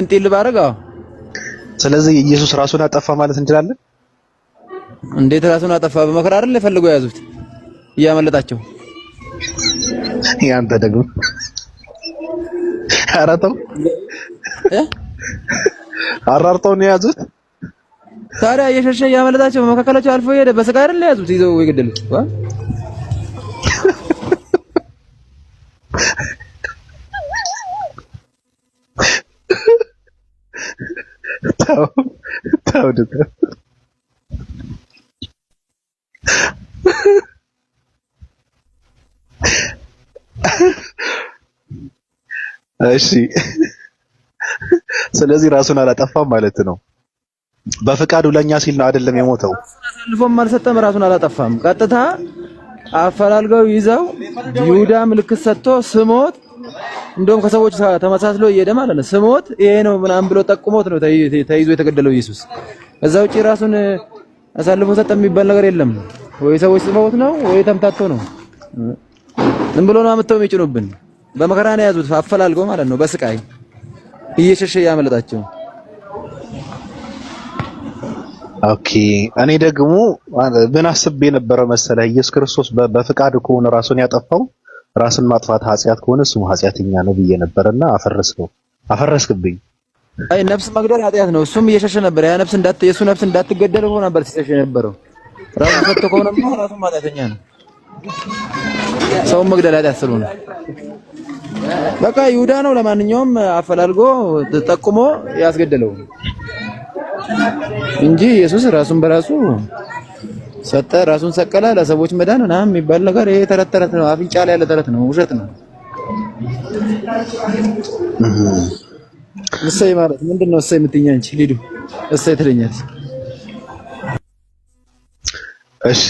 እንጤል ባረጋው። ስለዚህ ኢየሱስ ራሱን አጠፋ ማለት እንችላለን። እንዴት ራሱን አጠፋ? በመከራ አይደል ፈልገው ያዙት እያመለጣቸው። ያንተ ደግሞ አራተው አራርተው ነው ያዙት። ታዲያ እየሸሸ እያመለጣቸው በመካከላቸው አልፎ ሄደ። በስጋ አይደል ያዙት ይዘው ይገደሉት። እሺ ስለዚህ ራሱን አላጠፋም ማለት ነው። በፍቃዱ ለኛ ሲል ነው አይደለም የሞተው። አሳልፎም አልሰጠም፣ ራሱን አላጠፋም። ቀጥታ አፈላልገው ይዘው ይሁዳ ምልክት ሰጥቶ ስሞት፣ እንደውም ከሰዎች ተመሳስሎ እየሄደ ማለት ነው። ስሞት ይሄ ነው ምናምን ብሎ ጠቁሞት ነው ተይዞ የተገደለው ኢየሱስ። እዛ ውጪ ራሱን አሳልፎ ሰጠ የሚባል ነገር የለም። ወይ ሰዎች ጽፈውት ነው ወይ ተምታቶ ነው። ዝም ብሎ ነው አመጣው የሚጭኑብን። በመከራ ነው ያዙት አፈላልገው ማለት ነው። በስቃይ እየሸሸ ያመለጣቸው። ኦኬ እኔ ደግሞ ምን አስቤ ነበረ መሰለህ፣ ኢየሱስ ክርስቶስ በፍቃድ ከሆነ ራሱን ያጠፋው ራስን ማጥፋት ኃጢአት ከሆነ እሱ ኃጢአተኛ ነው ብዬ ነበርና አፈረስክብኝ። አይ ነፍስ መግደል ኃጢአት ነው። እሱም እየሸሸ ነበር። ያ ነፍስ የሱ ነፍስ እንዳትገደል ሆኖ ነበር ሲሸሸ ነበረው። ራሱ ፈቶ ከሆነ ራሱም ኃጢአተኛ ነው። ሰው መግደል ኃጢአት ስለሆነ በቃ ይሁዳ ነው ለማንኛውም አፈላልጎ ተጠቁሞ ያስገደለው እንጂ ኢየሱስ ራሱን በራሱ ሰጠ፣ ራሱን ሰቀለ ለሰዎች መዳን ምናምን የሚባል ነገር ይሄ ተረት ነው። አፍንጫ ላይ ያለ ተረት ነው፣ ውሸት ነው። እሰይ ማለት ምንድነው? እሰይ የምትይኝ አንቺ ሊዱ እሰይ ትለኛለች። እሺ